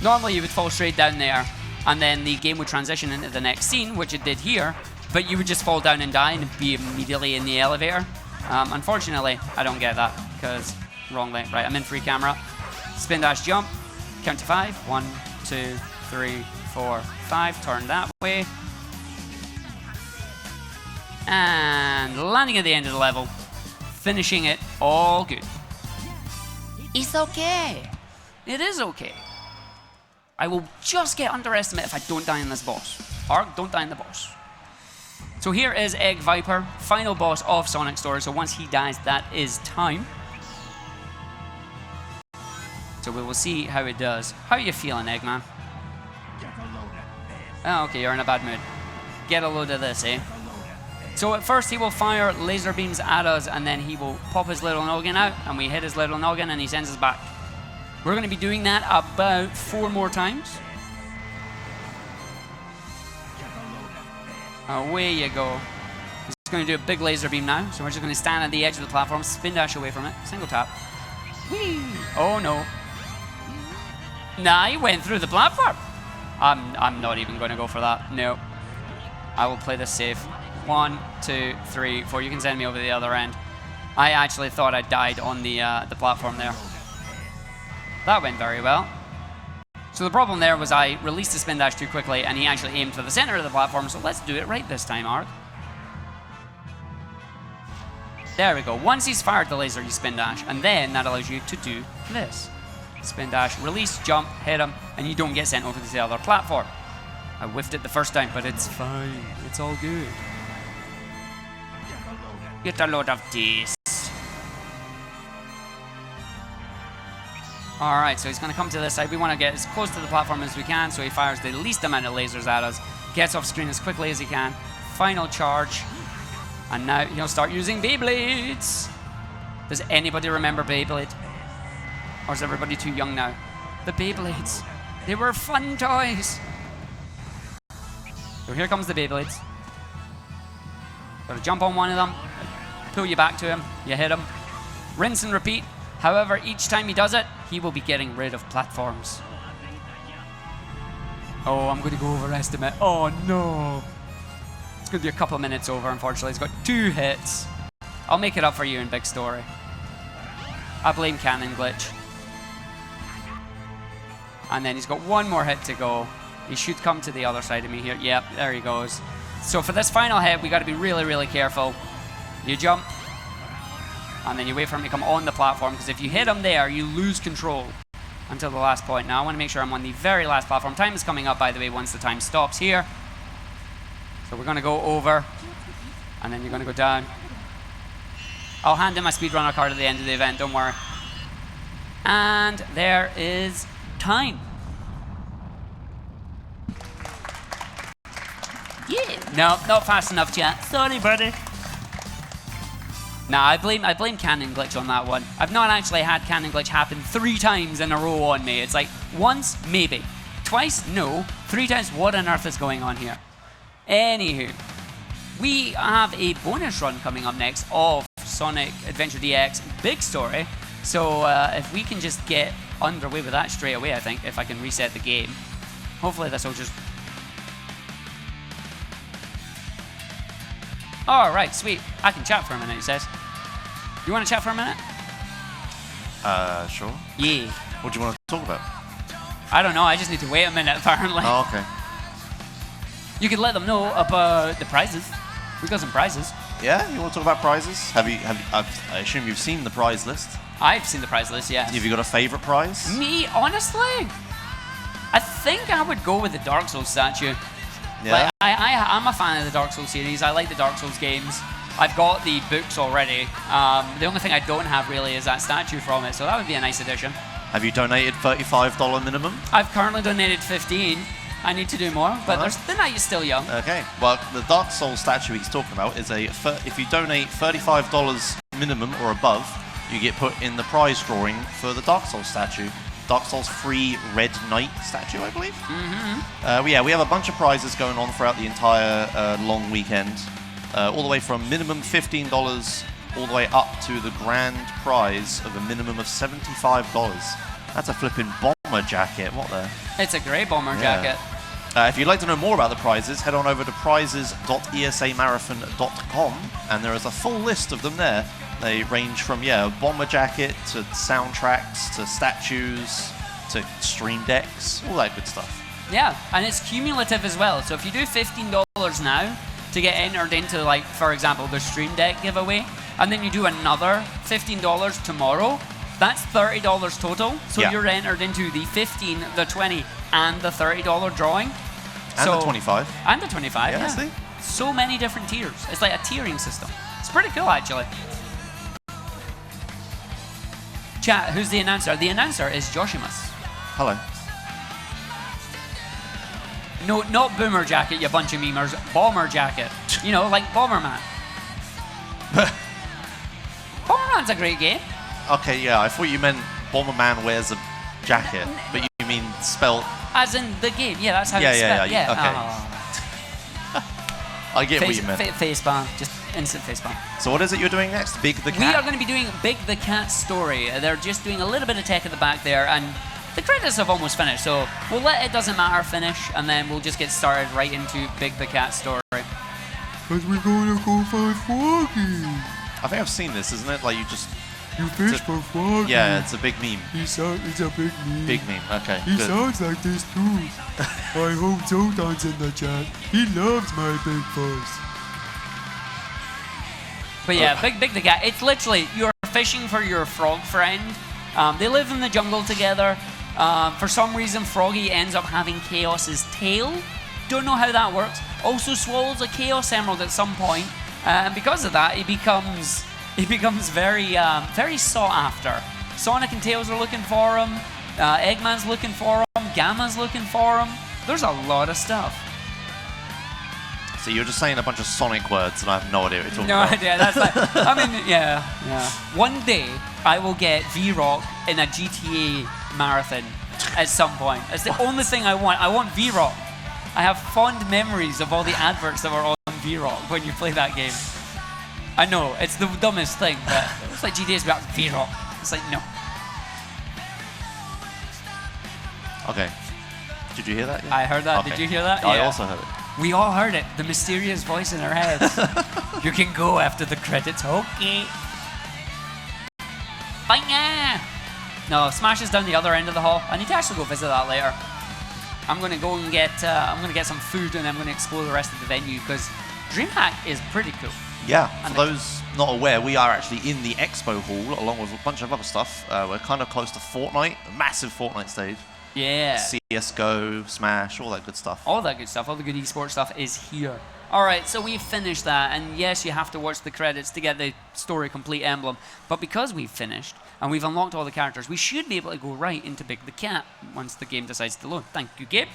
Normally you would fall straight down there and then the game would transition into the next scene, which it did here, but you would just fall down and die and be immediately in the elevator. Unfortunately, I don't get that because wrongly. Right, I'm in free camera. Spin dash jump. Count to 5. 1, 2, 3, 4, 5. Turn that way. And landing at the end of the level. Finishing it all good. It's okay. It is okay. I will just get underestimated if I don't die in this boss. Or don't die in the boss. So here is Egg Viper, final boss of Sonic Story. So once he dies, that is time. So we will see how it does. How are you feeling, Eggman? Oh, okay, you're in a bad mood. Get a load of this, eh? So at first he will fire laser beams at us and then he will pop his little noggin out and we hit his little noggin and he sends us back. We're going to be doing that about 4 more times. Away you go. He's going to do a big laser beam now, so we're just going to stand at the edge of the platform, spin dash away from it, single tap. Whee! Oh no. Nah, he went through the platform. I'm not even going to go for that. No. I will play this safe. 1, 2, 3, 4. You can send me over the other end. I actually thought I died on the platform there. That went very well. So the problem there was I released the spin dash too quickly and he actually aimed for the center of the platform, so let's do it right this time, Arg. There we go. Once he's fired the laser, you spin dash, and then that allows you to do this. Spin dash, release, jump, hit him, and you don't get sent over to the other platform. I whiffed it the first time, but it's fine. It's all good. Get a load of this. Alright, so he's going to come to this side. We want to get as close to the platform as we can, so he fires the least amount of lasers at us. Gets off screen as quickly as he can. Final charge. And now he'll start using Beyblades. Does anybody remember Beyblade? Or is everybody too young now? The Beyblades. They were fun toys. So here comes the Beyblades. Got to jump on one of them. Pull you back to him. You hit him. Rinse and repeat. However, each time he does it, he will be getting rid of platforms. Oh, I'm going to go overestimate. Oh, no. It's going to be a couple of minutes over, unfortunately. He's got 2 hits. I'll make it up for you in Big Story. I blame Cannon Glitch. And then he's got 1 more hit to go. He should come to the other side of me here. Yep, there he goes. So for this final hit, we got to be really, really careful. You jump. And then you wait for him to come on the platform, because if you hit him there, you lose control until the last point. Now, I want to make sure I'm on the very last platform. Time is coming up, by the way, once the time stops here. So we're going to go over, and then you're going to go down. I'll hand in my speedrunner card at the end of the event, don't worry. And there is time. Yeah. No, not fast enough, chat. Sorry, buddy. Nah, I blame Cannon Glitch on that one. I've not actually had Cannon Glitch happen 3 times in a row on me. It's like, once, maybe. Twice, no. 3 times, what on earth is going on here? Anywho, we have a bonus run coming up next of Sonic Adventure DX Big Story. So if we can just get underway with that straight away, I think, if I can reset the game. Hopefully this will just... Alright, sweet. I can chat for a minute, he says. You want to chat for a minute? Sure. Yeah. What do you want to talk about? I don't know, I just need to wait a minute, apparently. Oh, okay. You could let them know about the prizes. We got some prizes. Yeah, you want to talk about prizes? I assume you've seen the prize list. I've seen the prize list, yes. Have you got a favorite prize? Me, honestly, I think I would go with the Dark Souls statue. Yeah. Like, I'm a fan of the Dark Souls series. I like the Dark Souls games. I've got the books already. The only thing I don't have really is that statue from it, so that would be a nice addition. Have you donated $35 minimum? I've currently donated 15. I need to do more, but the night is still young. Okay. Well, the Dark Souls statue he's talking about is if you donate $35 minimum or above, you get put in the prize drawing for the Dark Souls statue. Dark Souls 3 Red Knight statue, I believe. Mm-hmm. Yeah, we have a bunch of prizes going on throughout the entire long weekend. All the way from minimum $15 all the way up to the grand prize of a minimum of $75. That's a flipping bomber jacket. What the? It's a great bomber jacket. If you'd like to know more about the prizes, head on over to prizes.esamarathon.com, and there is a full list of them there. They range from, a bomber jacket to soundtracks to statues to stream decks, all that good stuff. Yeah, and it's cumulative as well. So if you do $15 now to get entered into, like, for example, the stream deck giveaway, and then you do another $15 tomorrow, that's $30 total. So you're entered into the 15, the 20, and the $30 drawing. And the 25. And the 25, yeah. See? So many different tiers. It's like a tiering system. It's pretty cool, actually. Chat, who's the announcer? The announcer is Joshimus. Hello. No, not Boomer Jacket, you bunch of memers. Bomber Jacket. You know, like Bomberman. Bomberman's a great game. Okay, yeah, I thought you meant Bomberman wears a jacket, but you mean spelled... As in the game, yeah, that's how it's spelled. Yeah, okay. I get what you meant. Facepalm, just instant facepalm. So what is it you're doing next? Big the Cat? We are going to be doing Big the Cat Story. They're just doing a little bit of tech at the back there, and the credits have almost finished, so we'll let It Doesn't Matter finish, and then we'll just get started right into Big the Cat Story. Because we're going to go find Froggy. I think I've seen this, isn't it? Like you just... You fish for Froggy. Yeah, it's a big meme. It's a big meme. Big meme, okay. He good. sounds like this too. I hope Zotan's in the chat. He loves my big voice. But yeah, Big the Cat, it's literally, you're fishing for your frog friend. They live in the jungle together. For some reason, Froggy ends up having Chaos's tail. Don't know how that works. Also swallows a Chaos Emerald at some point, and because of that, he becomes very very sought after. Sonic and Tails are looking for him. Eggman's looking for him. Gamma's looking for him. There's a lot of stuff. So you're just saying a bunch of Sonic words, and I have no idea what you're talking No about. idea. That's like, I mean, yeah. One day I will get V-Rock in a GTA marathon at some point. That's the only thing I want. I want V-Rock. I have fond memories of all the adverts that were on V-Rock when you play that game. I know it's the dumbest thing, but it's like GTA's about V-Rock. It's like no. Okay. Did you hear that? I heard that. Okay. Did you hear that? I Yeah. also heard it. We all heard it. The mysterious voice in our heads. You can go after the credits. Okay. Bye now. No, Smash is down the other end of the hall. I need to actually go visit that later. I'm gonna go and get some food, and I'm gonna explore the rest of the venue because Dreamhack is pretty cool. Yeah, for those not aware, we are actually in the expo hall along with a bunch of other stuff. We're kind of close to Fortnite, a massive Fortnite stage. Yeah. CSGO, Smash, all that good stuff. All that good stuff, all the good esports stuff is here. All right, so we've finished that, and yes, you have to watch the credits to get the story complete emblem. But because we've finished and we've unlocked all the characters, we should be able to go right into Big the Cat once the game decides to load. Thank you, Gabe.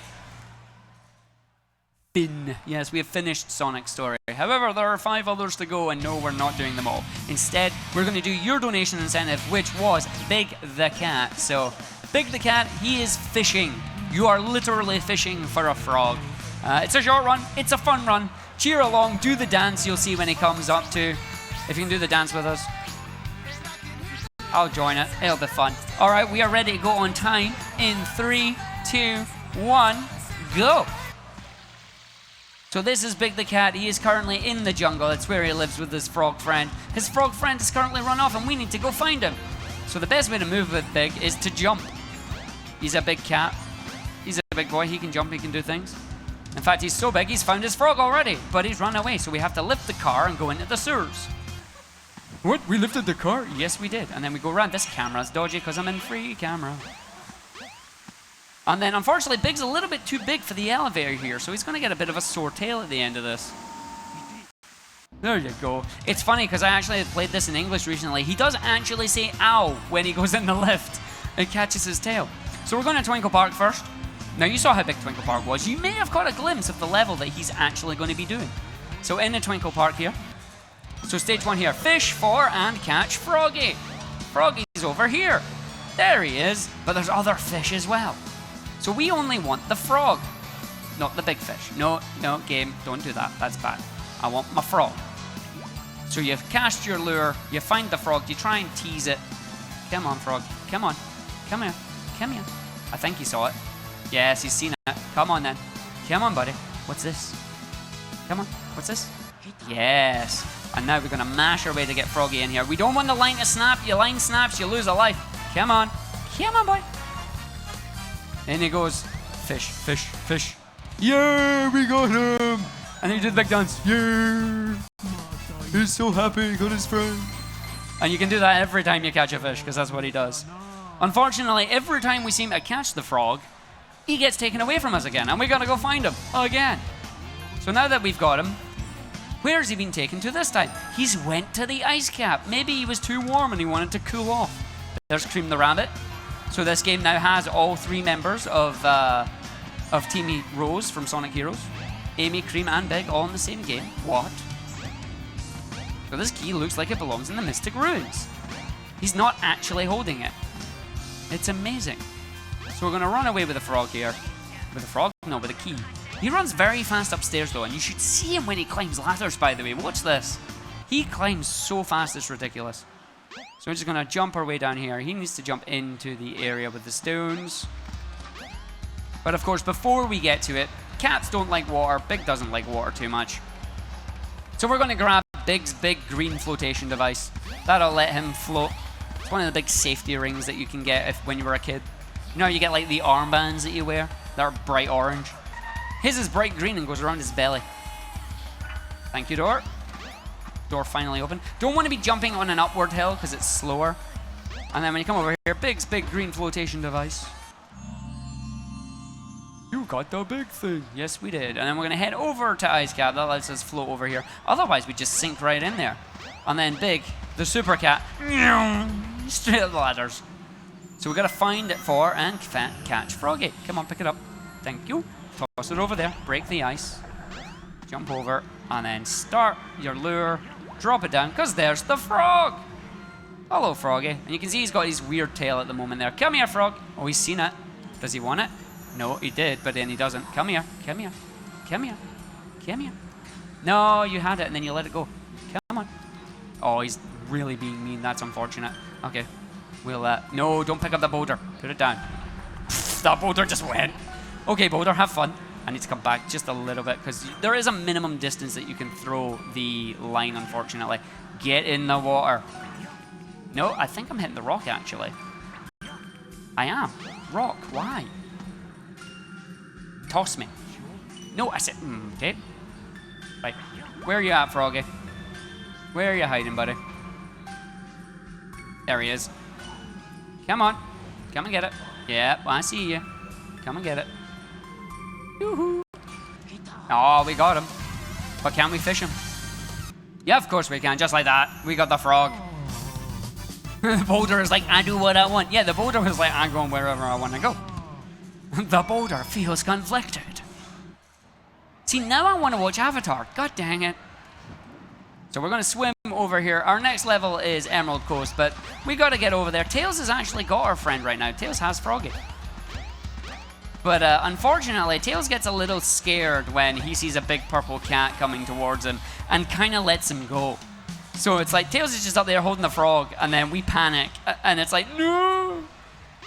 Yes, we have finished Sonic's story. However, there are 5 others to go, and no, we're not doing them all. Instead, we're going to do your donation incentive, which was Big the Cat. So, Big the Cat, he is fishing. You are literally fishing for a frog. It's a short run. It's a fun run. Cheer along. Do the dance you'll see when he comes up to. If you can do the dance with us, I'll join it. It'll be fun. All right, we are ready to go on time. In 3, 2, 1, go. So this is Big the Cat. He is currently in the jungle. It's where he lives with his frog friend. His frog friend has currently run off, and we need to go find him. So the best way to move with Big is to jump. He's a big cat. He's a big boy. He can jump. He can do things. In fact, he's so big, he's found his frog already, but he's run away. So we have to lift the car and go into the sewers. What? We lifted the car? Yes, we did. And then we go around. This camera's dodgy because I'm in free camera. And then, unfortunately, Big's a little bit too big for the elevator here, so he's going to get a bit of a sore tail at the end of this. There you go. It's funny, because I actually played this in English recently. He does actually say ow when he goes in the lift. It catches his tail. So we're going to Twinkle Park first. Now, you saw how big Twinkle Park was. You may have caught a glimpse of the level that he's actually going to be doing. So in the Twinkle Park here. So stage 1 here. Fish for and catch Froggy. Froggy's over here. There he is. But there's other fish as well. So we only want the frog, not the big fish. No, game, don't do that. That's bad. I want my frog. So you've cast your lure, you find the frog, you try and tease it. Come on, frog. Come on. Come here. Come here. I think he saw it. Yes, he's seen it. Come on then. Come on, buddy. What's this? Come on. What's this? Yes. And now we're going to mash our way to get Froggy in here. We don't want the line to snap. Your line snaps, you lose a life. Come on. Come on, boy. And he goes, fish, fish, fish. Yeah, we got him. And then you do the big dance. Yeah. He's so happy he got his friend. And you can do that every time you catch a fish, because that's what he does. Unfortunately, every time we seem to catch the frog, he gets taken away from us again, and we gotta go find him again. So now that we've got him, where's he been taken to this time? He's went to the ice cap. Maybe he was too warm and he wanted to cool off. There's Cream the Rabbit. So this game now has all 3 members of Team Rose from Sonic Heroes. Amy, Cream, and Big all in the same game. What? So this key looks like it belongs in the Mystic Ruins. He's not actually holding it. It's amazing. So we're going to run away with the frog here. With the frog? No, with the key. He runs very fast upstairs though, and you should see him when he climbs ladders, by the way. Watch this. He climbs so fast, it's ridiculous. So we're just going to jump our way down here. He needs to jump into the area with the stones. But of course, before we get to it, cats don't like water. Big doesn't like water too much. So we're going to grab Big's big green flotation device. That'll let him float. It's one of the big safety rings that you can get when you were a kid. You know, you get like the armbands that you wear that are bright orange. His is bright green and goes around his belly. Thank you, door. Door finally open. Don't want to be jumping on an upward hill because it's slower. And then when you come over here, Big's big green flotation device. You got the big thing. Yes, we did. And then we're going to head over to Ice Cap. That lets us float over here. Otherwise, we just sink right in there. And then Big, the super cat, straight up the ladders. So we got to find it for and catch Froggy. Come on, pick it up. Thank you. Toss it over there. Break the ice. Jump over. And then start your lure. Drop it down, because there's the frog. Hello, Froggy. And you can see he's got his weird tail at the moment there. Come here, frog. Oh, he's seen it. Does he want it? No, he did, but then he doesn't. Come here. Come here. Come here. Come here. No, you had it, and then you let it go. Come on. Oh, he's really being mean. That's unfortunate. Okay. We'll, no, don't pick up the boulder. Put it down. That boulder just went. Okay, boulder, have fun. I need to come back just a little bit, because there is a minimum distance that you can throw the line, unfortunately. Get in the water. No, I think I'm hitting the rock, actually. I am. Rock, why? Toss me. No, I said, okay. Right. Where are you at, Froggy? Where are you hiding, buddy? There he is. Come on. Come and get it. Yep, I see you. Come and get it. Yoo-hoo. Oh, we got him. But can we fish him? Yeah, of course we can. Just like that. We got the frog. The boulder is like, I do what I want. Yeah, the boulder was like, I'm going wherever I want to go. The boulder feels conflicted. See, now I want to watch Avatar. God dang it. So we're going to swim over here. Our next level is Emerald Coast, but we got to get over there. Tails has actually got our friend right now. Tails has Froggy. But unfortunately, Tails gets a little scared when he sees a big purple cat coming towards him and kind of lets him go. So it's like Tails is just up there holding the frog, and then we panic, and it's like, no!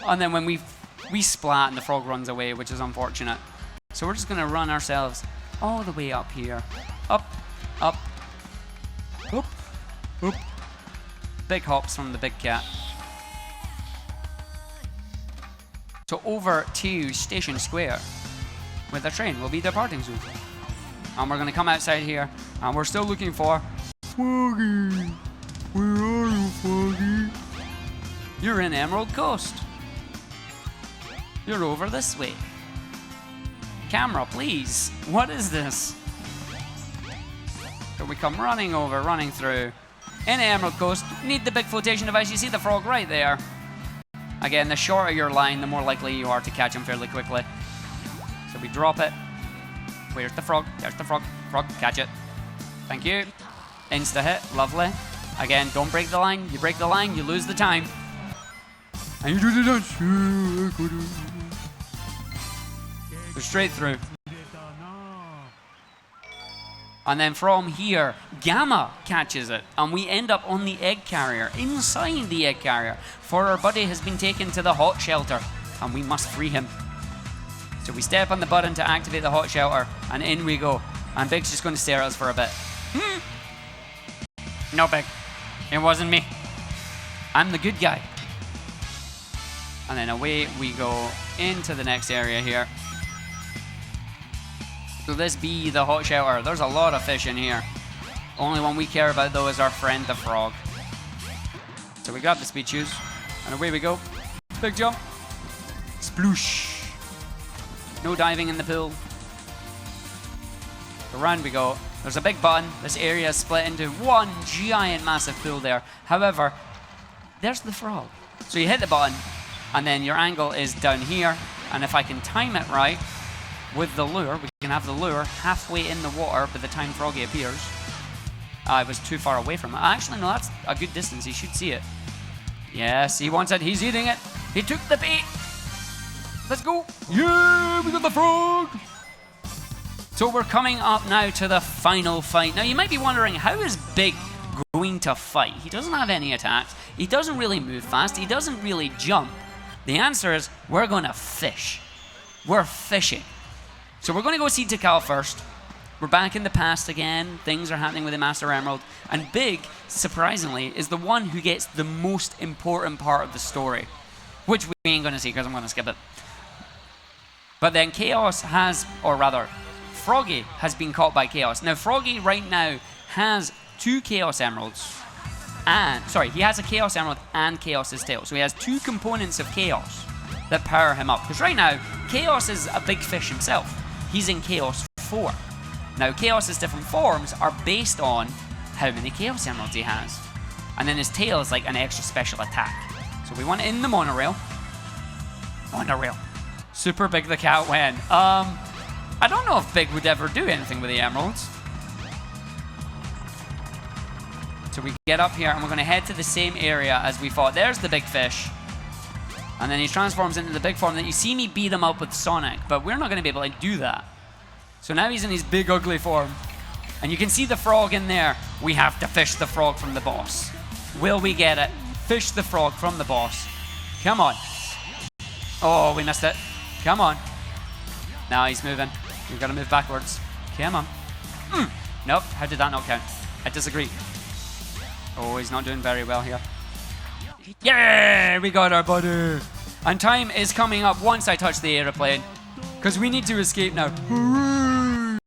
And then when we splat and the frog runs away, which is unfortunate. So we're just going to run ourselves all the way up here. Up, up, up, up. Big hops from the big cat. So over to Station Square, where the train will be departing soon. And we're going to come outside here, and we're still looking for Froggy, where are you, Froggy? You're in Emerald Coast. You're over this way. Camera, please. What is this? So we come running over, running through. In Emerald Coast, need the big flotation device. You see the frog right there. Again, the shorter your line, the more likely you are to catch him fairly quickly. So we drop it. Where's the frog? There's the frog. Frog, catch it. Thank you. Insta hit, lovely. Again, don't break the line. You break the line, you lose the time. And you do the dance. Go straight through. And then from here, Gamma catches it, and we end up on the egg carrier, inside the egg carrier, for our buddy has been taken to the hot shelter, and we must free him. So we step on the button to activate the hot shelter, and in we go. And Big's just going to stare at us for a bit. No, Big. It wasn't me. I'm the good guy. And then away we go into the next area here. So this be the hot shelter. There's a lot of fish in here. Only one we care about though is our friend the frog. So we grab the speed shoes and away we go. Big jump. Sploosh. No diving in the pool. Around we go. There's a big button. This area is split into one giant massive pool there. However, there's the frog. So you hit the button and then your angle is down here. And if I can time it right with the lure, we can have the lure halfway in the water by the time Froggy appears. I was too far away from it. Actually, no, that's a good distance. He should see it. Yes, he wants it. He's eating it. He took the bait. Let's go. Yeah, we got the frog. So we're coming up now to the final fight. Now, you might be wondering, how is Big going to fight? He doesn't have any attacks. He doesn't really move fast. He doesn't really jump. The answer is, we're going to fish. We're fishing. So we're going to go see Tikal first. We're back in the past again. Things are happening with the Master Emerald. And Big, surprisingly, is the one who gets the most important part of the story. Which we ain't going to see because I'm going to skip it. But then Chaos has, or rather, Froggy has been caught by Chaos. Now, Froggy right now has 2 Chaos Emeralds. And, sorry, he has a Chaos Emerald and Chaos's tail. So he has 2 components of Chaos. that power him up. Because right now, Chaos is a big fish himself. He's in Chaos 4. Now, Chaos's different forms are based on how many Chaos Emeralds he has. And then his tail is like an extra special attack. So we want it in the monorail. Monorail. Super Big the Cat went. I don't know if Big would ever do anything with the emeralds. So we get up here and we're going to head to the same area as we fought. There's the big fish. And then he transforms into the big form. Then you see me beat him up with Sonic, but we're not going to be able to do that. So now he's in his big ugly form. And you can see the frog in there. We have to fish the frog from the boss. Will we get it? Fish the frog from the boss. Come on. Oh, we missed it. Come on. Now he's moving. We've got to move backwards. Come on. Nope. How did that not count? I disagree. Oh, he's not doing very well here. Yeah, we got our buddy. And time is coming up once I touch the airplane. Because we need to escape now. Hooray!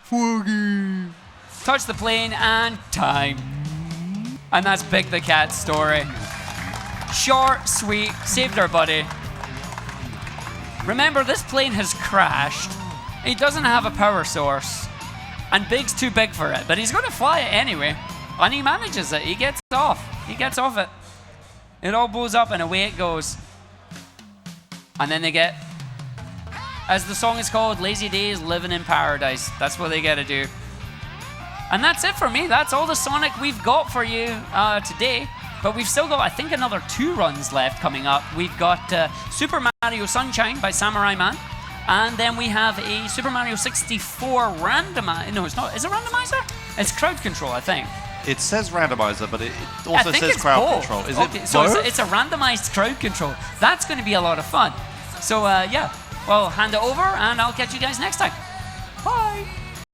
Froggy! Touch the plane and time. And that's Big the Cat's story. Short, sweet, saved our buddy. Remember, this plane has crashed. He doesn't have a power source. And Big's too big for it, but he's going to fly it anyway. And he manages it. He gets off. He gets off it. It all blows up and away it goes. And then they get, as the song is called, Lazy Days Living in Paradise. That's what they get to do. And that's it for me. That's all the Sonic we've got for you today. But we've still got, I think, another 2 runs left coming up. We've got Super Mario Sunshine by Samurai Man. And then we have a Super Mario 64 randomizer. No, it's not. Is it randomizer? It's crowd control, I think. It says randomizer, but it also says crowd control. Is okay, it so both? it's a randomized crowd control. That's going to be a lot of fun. So, yeah. Well, hand it over, and I'll catch you guys next time.